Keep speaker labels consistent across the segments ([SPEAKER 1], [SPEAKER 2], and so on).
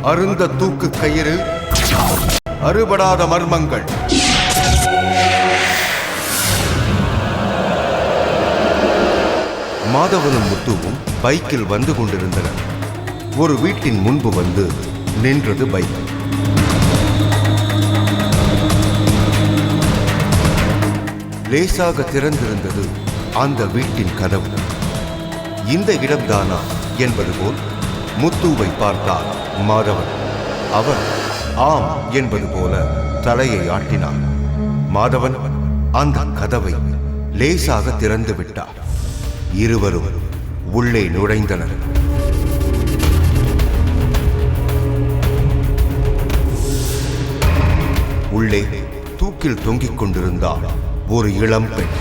[SPEAKER 1] அருந்த தூக்கு கயிறு, அறுபடாத மர்மங்கள். மாதவனும் முத்துவும் பைக்கில் வந்து கொண்டிருந்தனர். ஒரு வீட்டின் முன்பு வந்து நின்றது பைக். லேசாக திறந்திருந்தது அந்த வீட்டின் கதவு. இந்த இடம்தானா என்பது போல் முத்துவை பார்த்தார் மாதவன். அவர் ஆம் என்பது போல தலையை ஆட்டினார். மாதவன் அந்த கதவை லேசாக திறந்து விட்டார். இருவரும் உள்ளே நுழைந்தனர். உள்ளே தூக்கில் தொங்கிக் கொண்டிருந்தாள் ஒரு இளம் பெண்.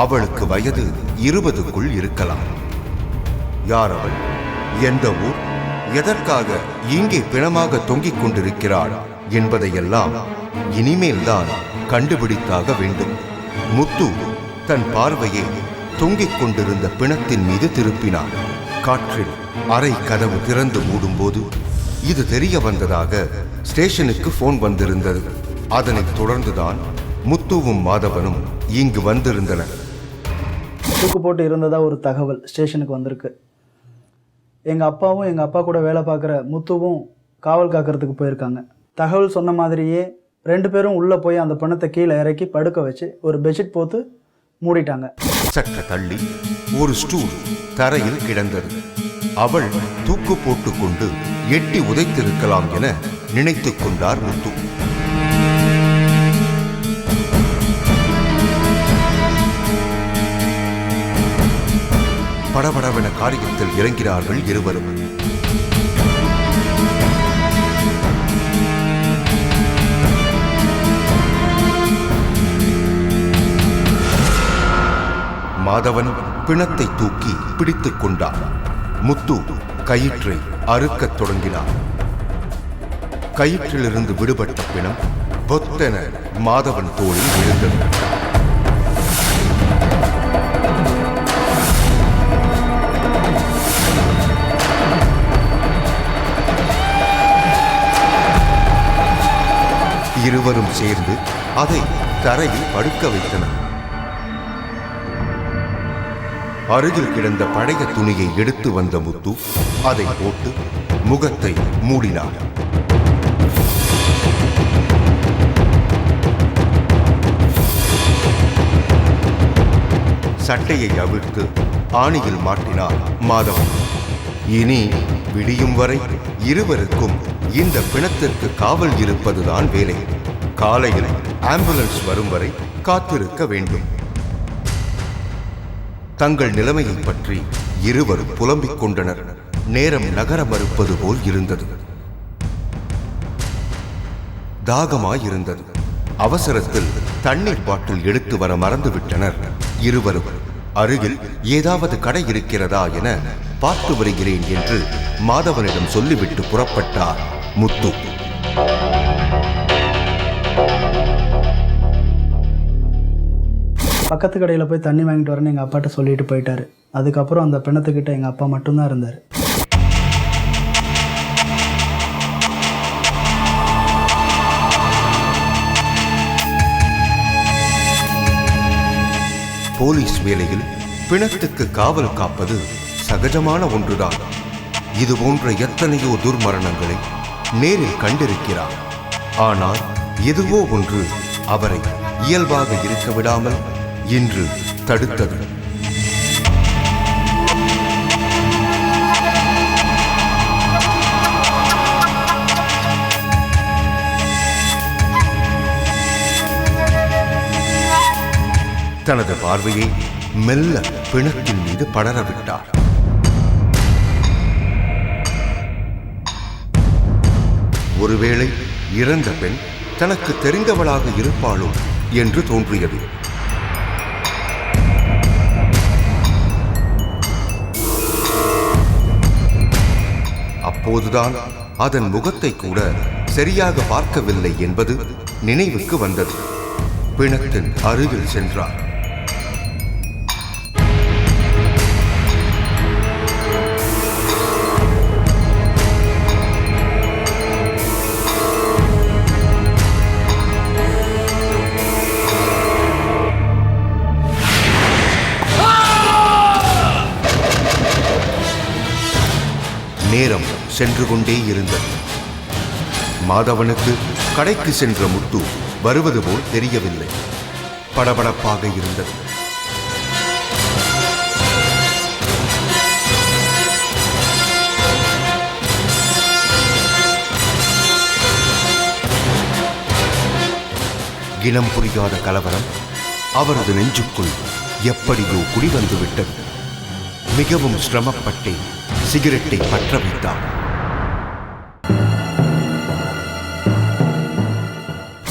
[SPEAKER 1] அவளுக்கு வயது 20க்குள் இருக்கலாம். யார் அவள்? எந்த ஊர்? எதற்காக இங்கே பிணமாக தொங்கிக் கொண்டிருக்கிறாள் என்பதையெல்லாம் இனிமேல்தான் கண்டுபிடித்தாக வேண்டும். முத்து தன் பார்வையை தொங்கிக் கொண்டிருந்த பிணத்தின் மீது திருப்பினார். காற்றில் அறை கதவு திறந்து மூடும்போது இது தெரிய வந்ததாக ஸ்டேஷனுக்கு போன் வந்திருந்தது. அதனைத் தொடர்ந்துதான் முத்துவும் மாதவனும் இங்கு வந்திருந்தனர்.
[SPEAKER 2] தூக்கு போட்டு இருந்ததா ஒரு தகவல் ஸ்டேஷனுக்கு வந்திருக்கு. எங்கள் அப்பாவும் எங்கள் அப்பா கூட வேலை பார்க்குற முத்துவும் காவல் காக்கிறதுக்கு போயிருக்காங்க. தகவல் சொன்ன மாதிரியே 2 பேரும் உள்ளே போய் அந்த பணத்தை கீழே இறக்கி படுக்க வச்சு ஒரு பெட்ஷீட் போட்டு மூடிட்டாங்க.
[SPEAKER 1] சற்று தள்ளி ஒரு ஸ்டூல் தரையில் கிடந்தது. அவள் தூக்கு போட்டுக்கொண்டு எட்டி உதைத்திருக்கலாம் என நினைத்துக் கொண்டார் முத்து. படபடவென காரியத்தில் இறங்கினார்கள் இருவரும். மாதவன் பிணத்தை தூக்கி பிடித்துக் கொண்டார். முத்து கயிற்றை அறுக்கத் தொடங்கினார். கயிற்றிலிருந்து விடுபட்ட பிணம் பொத்தென மாதவன் தோளில் விழுந்தது. இருவரும் சேர்ந்து அதை தரையில் படுக்க வைத்தனர். அருகில் கிடந்த பழைய துணியை எடுத்து வந்த முத்து அதை போட்டு முகத்தை மூடினார். சட்டையை அவிழ்த்து ஆணியில் மாட்டினார் மாதவன். இனி விடியும் வரை இருவருக்கும் இந்த பிணத்திற்கு காவல் இருப்பதுதான் வேலை. காலையில் ஆம்புலன்ஸ் வரும் வரை காத்திருக்க வேண்டும். தங்கள் நிலைமையை பற்றி இருவரும் புலம்பிக் கொண்டனர். நேரம் நகர மறுப்பது போல் இருந்தது. தாகமாயிருந்தது. அவசரத்தில் தண்ணீர் பாட்டில் எடுத்து வர மறந்துவிட்டனர் இருவரும். அருகில் ஏதாவது கடை இருக்கிறதா என பார்த்து வருகிறேன் என்று மாதவனிடம் சொல்லிவிட்டு புறப்பட்டார் முத்து.
[SPEAKER 2] பக்கத்து கடையில் போய் தண்ணி வாங்கிட்டு வரேன்னு எங்கள் அப்பாட்ட சொல்லிட்டு போயிட்டாரு. அதுக்கப்புறம் அந்த பிணத்துக்கிட்ட எங்கள் அப்பா மட்டும்தான் இருந்தார்.
[SPEAKER 1] போலீஸ் வேலையில் பிணத்துக்கு காவல் காப்பது சகஜமான ஒன்றுதான். இது போன்ற எத்தனையோ துர்மரணங்களை நேரில் கண்டிருக்கிறார். ஆனால் எதுவோ ஒன்று அவரை இயல்பாக இருக்க விடாமல் இன்று தடுத்தது. தனது பார்வையை மெல்ல பிணத்தின் மீது படரவிட்டார். ஒருவேளை இறந்த பெண் தனக்கு தெரிந்தவளாக இருப்பாளோ என்று தோன்றியது. அப்போதுதான் அதன் முகத்தை கூட சரியாக பார்க்கவில்லை என்பது நினைவுக்கு வந்தது. பிணத்தின் அருகில் சென்றார். நேரம் சென்று கொண்டே இருந்தது. மாதவனுக்கு கடைக்கு சென்ற முத்து வருவது போல் தெரியவில்லை. படபடப்பாக இருந்தது. இனம் புரியாத கலவரம் அவரது நெஞ்சுக்குள் எப்படியோ குடிவந்து விட்டது. மிகவும் சிரமப்பட்டே சிகரெட்டை பற்ற வைத்தார்.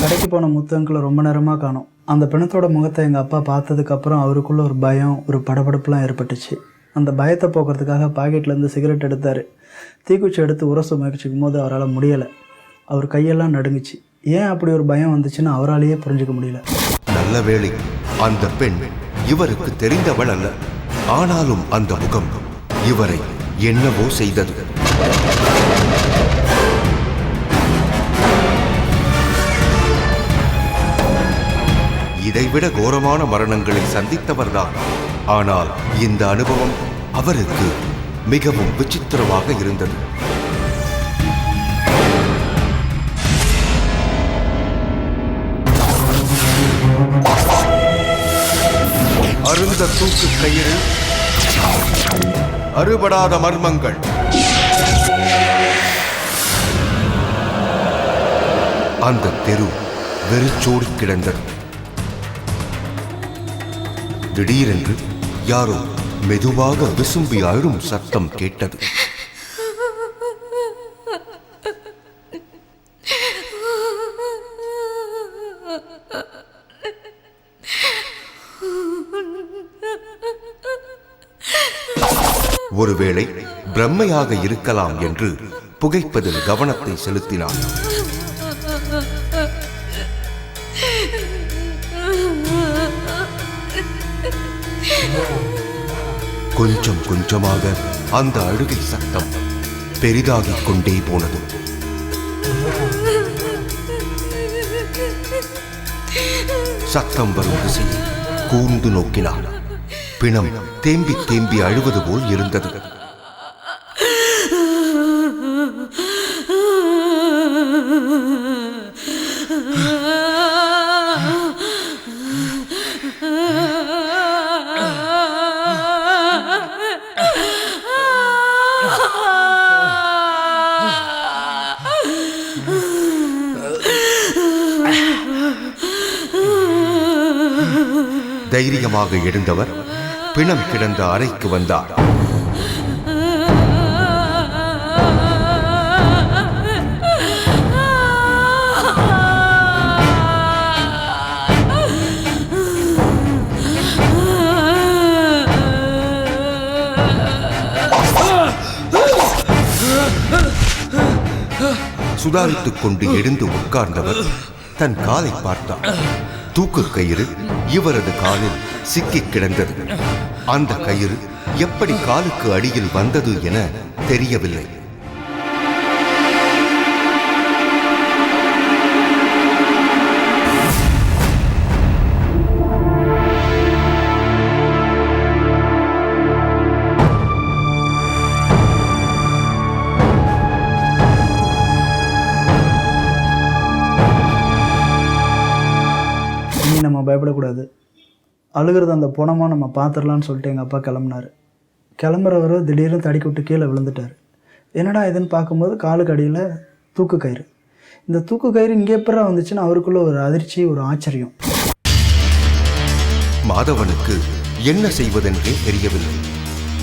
[SPEAKER 2] கடைக்கு போன முத்தங்களை ரொம்ப நேரமாக காணோம். அந்த பிணத்தோட முகத்தை எங்கள் அப்பா பார்த்ததுக்கப்புறம் அவருக்குள்ள ஒரு பயம், ஒரு படபடப்புலாம் ஏற்பட்டுச்சு. அந்த பயத்தை போக்குறதுக்காக பாக்கெட்லேருந்து சிகரெட் எடுத்தார். தீக்குச்சி எடுத்து உரச முயற்சிக்கும் போது அவரால் முடியலை. அவர் கையெல்லாம் நடுங்குச்சு. ஏன் அப்படி ஒரு பயம் வந்துச்சுன்னு அவராலேயே புரிஞ்சுக்க முடியல.
[SPEAKER 1] நல்ல வேளை அந்த பெண் இவருக்கு தெரிந்தவள் அல்ல. ஆனாலும் அந்த முகம் இவரை என்னவோ செய்தது. இதைவிட கோரமான மரணங்களை சந்தித்தவர்தான். ஆனால் இந்த அனுபவம் அவருக்கு மிகவும் விசித்திரமாக இருந்தது. அருந்த தூக்கு கயிறு, அறுபடாத மர்மங்கள். அந்த தெரு வெறிச்சோடி கிடந்தது. திடீரென்று யாரோ மெதுவாக விசும்பி அழும் சத்தம் கேட்டது. ஒருவேளை பிரம்மையாக இருக்கலாம் என்று புகைப்பதில் கவனத்தை செலுத்தினார். கொஞ்சம் கொஞ்சமாக அந்த அழுகை சத்தம் பெரிதாகிக் கொண்டே போனது. சத்தம் வரும் திசையை கூர்ந்து நோக்கினார். பிணம் தேம்பி தேம்பி அழுவது போல் இருந்தது. தைரியமாக எழுந்தவர் பிணம் கிடந்த அறைக்கு வந்தார். சுதாரித்துக் கொண்டு எழுந்து உட்கார்ந்தவர் தன் காலை பார்த்தார். தூக்கு கயிறு இவரது காலில் சிக்கிக் கிடந்தது. அந்த கயிறு எப்படி காலுக்கு அடியில் வந்தது என தெரியவில்லை.
[SPEAKER 2] நம்ம பயப்படக்கூடாது, அழுகிறது அந்த புணமாக நம்ம பார்த்துடலான்னு சொல்லிட்டு எங்கள் அப்பா கிளம்புனார். கிளம்புறவர் திடீர்னு தடிக்க விட்டு கீழே விழுந்துட்டார். என்னடா இதுன்னு பார்க்கும்போது காலுக்கு அடியில் தூக்கு கயிறு. இந்த தூக்கு கயிறு இங்கே எப்படா வந்துச்சுன்னு அவருக்குள்ள ஒரு அதிர்ச்சி, ஒரு ஆச்சரியம்.
[SPEAKER 1] மாதவனுக்கு என்ன செய்வதென்றே தெரியவில்லை.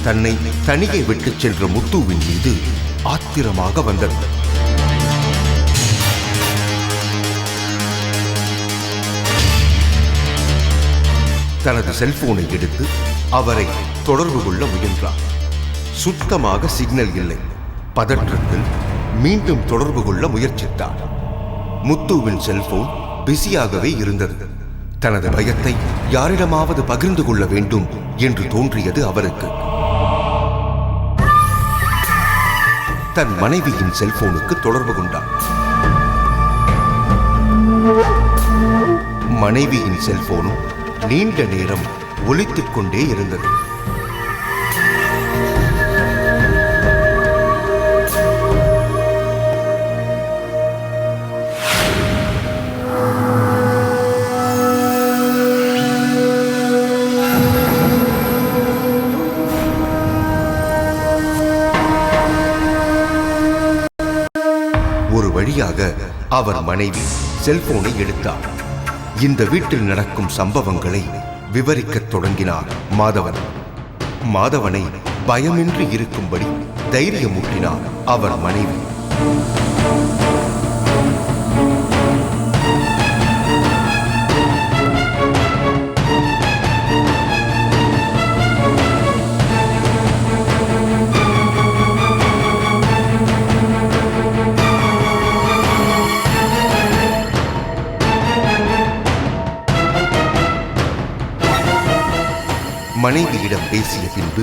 [SPEAKER 1] தன்னை தனியே விட்டுச் சென்ற முத்துவின் மீது ஆத்திரமாக வந்தது. தனது செல்போனை எடுத்து அவரை தொடர்பு கொள்ள முயன்றார். சுத்தமாக சிக்னல் இல்லை. பதற்றத்தில் மீண்டும் தொடர்பு கொள்ள முயற்சித்தார். முத்துவின் செல்போன் பிஸியாகவே இருந்தது. தனது பயத்தை யாரிடமாவது பகிர்ந்து கொள்ள வேண்டும் என்று தோன்றியது அவருக்கு. தன் மனைவியின் செல்போனுக்கு தொடர்பு கொண்டார். மனைவியின் செல்போனும் நீண்ட நேரம் ஒலித்துக் கொண்டே இருந்தது. வழியாக அவர் மனைவி செல்போனை எடுத்தார். இந்த வீட்டில் நடக்கும் சம்பவங்களை விவரிக்கத் தொடங்கினார் மாதவன். மாதவனை பயமின்றி இருக்கும்படி தைரியமூட்டினார் அவர் மனைவி. மனைவியிடம் பேசிய பின்பு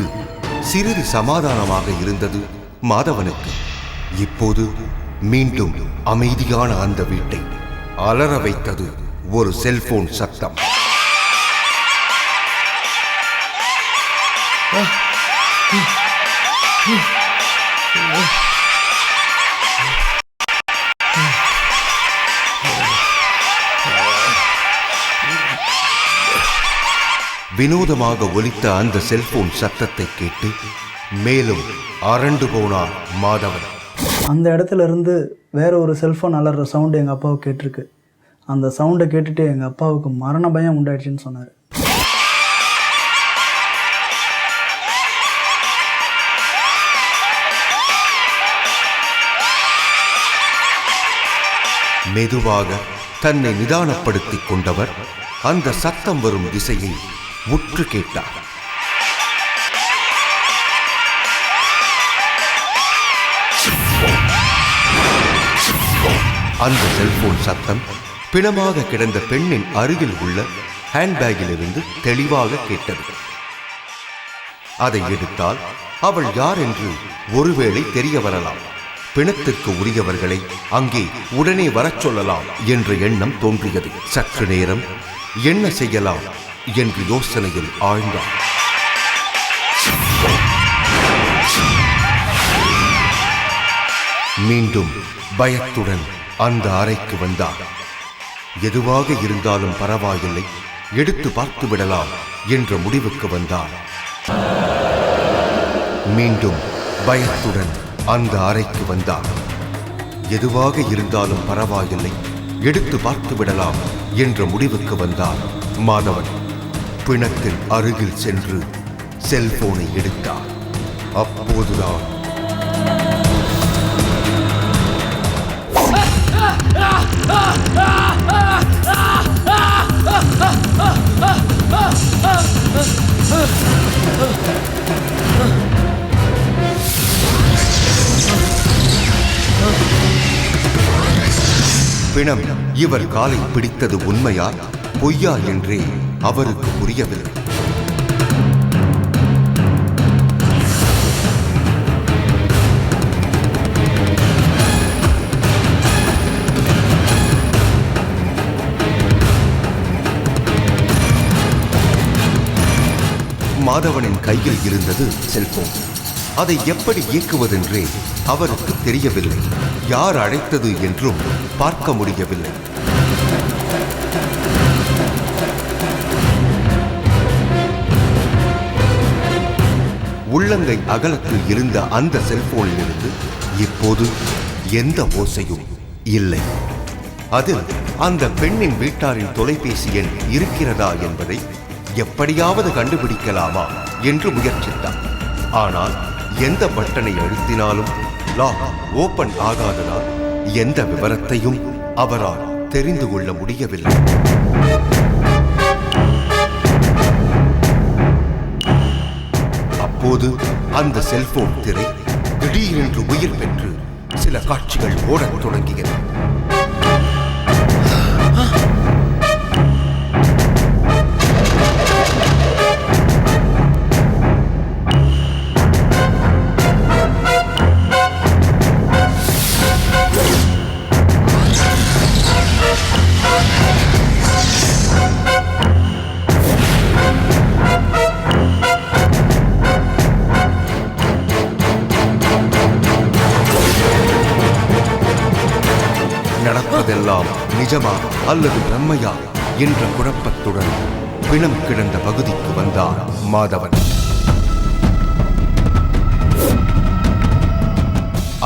[SPEAKER 1] சிறிது சமாதானமாக இருந்தது மாதவனுக்கு. இப்போது மீண்டும் அமைதியான அந்த வீட்டை அலற வைத்தது ஒரு செல்போன் சத்தம். வினோதமாக ஒலித்த அந்த செல்போன் சத்தத்தை கேட்டு மேலும் அரண்டு போனார் மாதவன்.
[SPEAKER 2] அந்த இடத்துல இருந்து வேற ஒரு செல்ஃபோன் அலற சவுண்டு எங்கள் அப்பாவுக்கு கேட்டிருக்கு. அந்த சவுண்டை கேட்டுட்டு எங்கள் அப்பாவுக்கு மரண பயம் உண்டாயிடுச்சுன்னு சொன்னார்.
[SPEAKER 1] மெதுவாக தன்னை நிதானப்படுத்திக் கொண்டவர் அந்த சத்தம் வரும் திசையை உற்று கேட்டார். அந்த செல்போன் சத்தம் பிணமாக கிடந்த பெண்ணின் அருகில் உள்ள ஹேண்ட்பேக்கில் இருந்து தெளிவாக கேட்டது. அதை எடுத்தால் அவள் யார் என்று ஒருவேளை தெரிய வரலாம். பிணத்திற்கு உரியவர்களை அங்கே உடனே வரச் சொல்லலாம் என்ற எண்ணம் தோன்றியது. சற்று நேரம் என்ன செய்யலாம் என்று யோசனையில் ஆழ்ந்தார். மீண்டும் பயத்துடன் அந்த அறைக்கு வந்தார். எதுவாக இருந்தாலும் பரவாயில்லை, எடுத்து பார்த்து விடலாம் என்ற முடிவுக்கு வந்தார். மீண்டும் பயத்துடன் அந்த அறைக்கு வந்தார். எதுவாக இருந்தாலும் பரவாயில்லை, எடுத்து பார்த்து விடலாம் என்ற முடிவுக்கு வந்தார் மாதவன். பிணத்தின் அருகில் சென்று செல்போனை எடுத்தார். அப்போதுதான் பிணம் இவர் காலை பிடித்தது உண்மையா பொய்யா என்றே அவருக்கு புரியவில்லை. மாதவனின் கையில் இருந்தது செல்போன். அதை எப்படி இயக்குவதென்றே அவருக்கு தெரியவில்லை. யார் அழைத்தது என்றும் பார்க்க முடியவில்லை. உள்ளங்கை அகலத்தில் இருந்த அந்த செல்போனில் இருந்து இப்போது எந்த ஓசையும் இல்லை. அதில் அந்த பெண்ணின் வீட்டாரின் தொலைபேசி எண் இருக்கிறதா என்பதை எப்படியாவது கண்டுபிடிக்கலாமா என்று முயற்சித்தார். ஆனால் எந்த பட்டனை அழுத்தினாலும் லாக் ஓபன் ஆகாததால் எந்த விவரத்தையும் அவரால் தெரிந்து கொள்ள முடியவில்லை. அப்போது அந்த செல்போன் திரை திடீரென்று உயிர் பெற்று சில காட்சிகள் ஓடத் தொடங்கியது. நடப்பதெல்லாம் நிஜமா அல்லது பிரம்மையா என்ற குழப்பத்துடன் பிணம் கிடந்த பகுதிக்கு வந்தார் மாதவன்.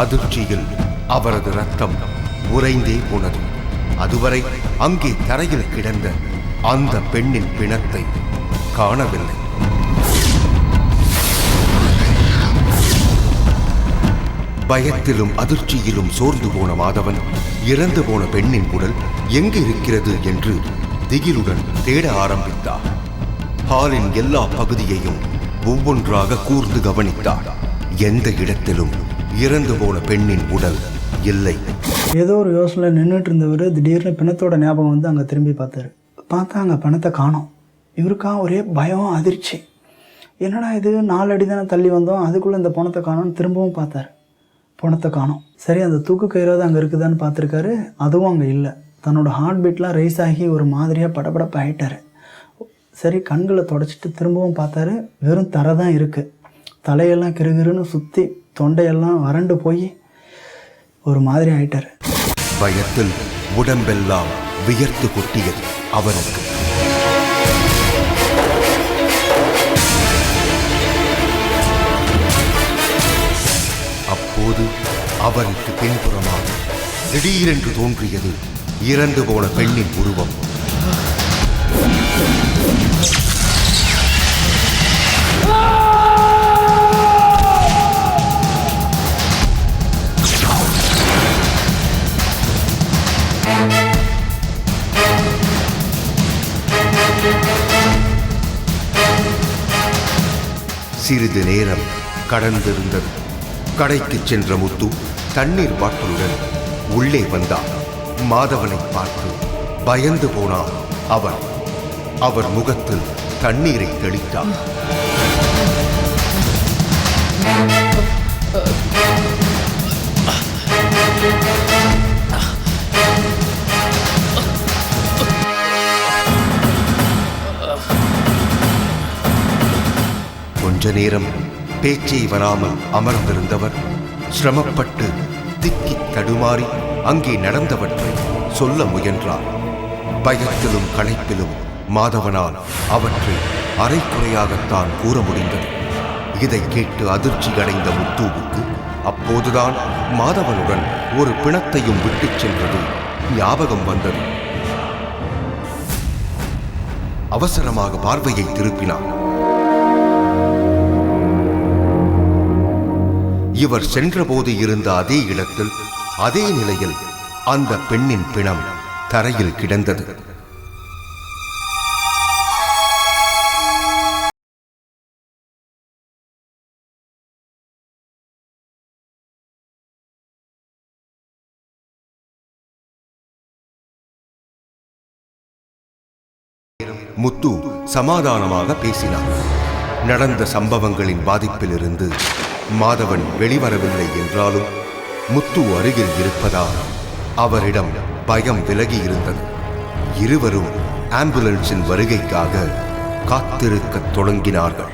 [SPEAKER 1] அதிர்ச்சியில் அவரது ரத்தம் உறைந்தே போனது. அதுவரை அங்கே தரையில் கிடந்த அந்த பெண்ணின் பிணத்தை காணவில்லை. பயத்திலும் அதிர்ச்சியிலும் சோர்ந்து போன மாதவன் இறந்து போன பெண்ணின் உடல் எங்கு இருக்கிறது என்று திகிலுடன் தேட ஆரம்பித்தார். ஹாலின் எல்லா பகுதியையும் ஒவ்வொன்றாக கூர்ந்து கவனித்தார். எந்த இடத்திலும் இறந்து போன பெண்ணின் உடல் இல்லை.
[SPEAKER 2] ஏதோ ஒரு யோசனை நின்றுட்டு இருந்தவர் திடீர்னு பிணத்தோட ஞாபகம் வந்து அங்கே திரும்பி பார்த்தா அங்கே பிணத்தை காணோம். இவருக்கா ஒரே பயம், அதிர்ச்சி. என்னடா இது, 4 அடி தானே தள்ளி வந்தோம், அதுக்குள்ளே இந்த பணத்தை காணோம்னு திரும்பவும் பார்த்தார். பணத்தை காணோம். சரி, அந்த தூக்கு கயிறாவது அங்கே இருக்குதான்னு பார்த்துருக்காரு. அதுவும் அங்கே இல்லை. தன்னோட ஹார்ட் பீட்லாம் ரைஸ் ஆகி ஒரு மாதிரியாக படபடப்பு ஆகிட்டார். சரி, கண்களை தொடச்சிட்டு திரும்பவும் பார்த்தாரு. வெறும் தரை தான் இருக்குது. தலையெல்லாம் கிருகிருன்னு சுற்றி தொண்டையெல்லாம் வறண்டு போய் ஒரு மாதிரி ஆயிட்டார்.
[SPEAKER 1] பயத்தில் உடம்பெல்லாம் வியர்த்து கொட்டியது அவருக்கு. அப்போது அவருக்கு பின்புறமாக திடீரென்று தோன்றியது இறந்து போன பெண்ணின் உருவம். சிறிது நேரம் கடந்திருந்தது. கடைக்கு சென்ற முத்து தண்ணீர் பாட்டிலுடன் உள்ளே வந்தார். மாதவனை பார்த்து பயந்து போனார். அவர் முகத்தில் தண்ணீரை தெளித்தார். கொஞ்ச நேரம் பேச்சை வராமல் அமர்ந்திருந்தவர் சிரமப்பட்டு திக்கி தடுமாறி அங்கே நடந்தவற்றை சொல்ல முயன்றார். பயத்திலும் களைப்பிலும் மாதவனால் அவற்றை அரைக்குறையாகத்தான் கூற முடிந்தது. இதை கேட்டு அதிர்ச்சி அடைந்த முத்துவுக்கு அப்போதுதான் மாதவனுடன் ஒரு பிணத்தையும் விட்டுச் சென்றது ஞாபகம் வந்தது. அவசரமாக பார்வையை திருப்பினார். இவர் சென்றபோது இருந்த அதே இடத்தில், அதே நிலையில் அந்த பெண்ணின் பிணம் தரையில் கிடந்தது. முத்து சமாதானமாக பேசினார். நடந்த சம்பவங்களின் பாதிப்பிலிருந்து மாதவன் வெளிவரவில்லை என்றாலும் முத்து அருகில் இருப்பதால் அவரிடம் பயம் விலகி இருந்தது. இருவரும் ஆம்புலன்ஸின் வருகைக்காக காத்திருக்கத் தொடங்கினார்கள்.